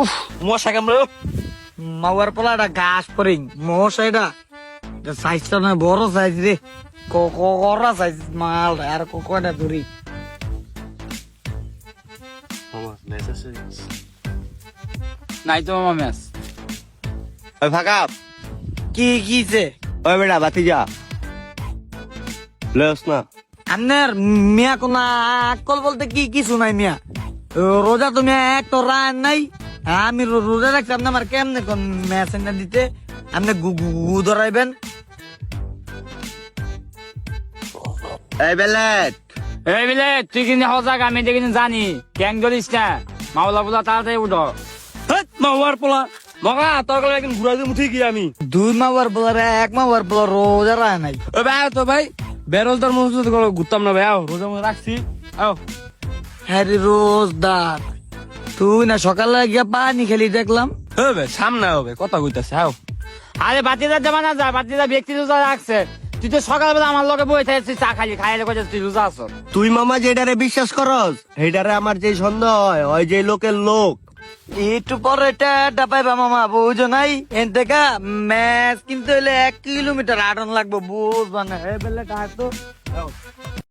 উফ মশা কামড়ে মাওয়ার পোলাটা ঘাস পরিং মশা এটা সাইজটা না বড় সাইজ রে করা সাইজ মাল আর কয়টা ধরি নাই তো মামা ম্যাচ ওই ফাঁকা কি কিছে ওই বেটা বাতি যা লস না আপনার মিয়া কোন আকল বলতে কি কিছু নাই মিয়া রোজা তো মিয়া এক তো রান নাই আমি রোজা রাখছি আপনি আমার কেমনে কোন মেসেজ না দিতে আপনি গু ধরাইবেন এই বেলেট এই বিলে তুই কিন্তু হজাক আমি কিন্তু জানি ক্যাং ধরিস না মাওলা বুলা তাড়াতাড়ি উঠো মাওয়ার পোলা মগা তোর গলা একদিন ঘুরা দিয়ে উঠে গিয়ে আমি দুই মাওয়ার বলার এক মাওয়ার বলার রোজা রায় নাই ও ভাই তো ভাই বেরোজদার মসজিদ ঘুরতাম না ভাই আও রোজা মধ্যে রাখছি আও হ্যারি রোজদার তুই না সকালে গিয়া পানি খেলি দেখলাম হবে সামনে হবে কথা কইতাছে আও আরে বাতিদার জামানা যা বাতিদার ব্যক্তি রোজা রাখছে তুই তো সকালবেলা আমার লগে বই থাকছিস চা খালি খাইলে কইছিস তুই রোজা আছো তুই মামা যেটারে বিশ্বাস করস সেইটারে আমার যে সন্দেহ হয় ওই যে লোকের লোক একটু পরে এটা পাইবা মামা বুঝো নাই এন থেকে ম্যাচ কিনতে হইলে 1 কিলোমিটার আটন লাগবো বুঝবা না এই বেলে কাটো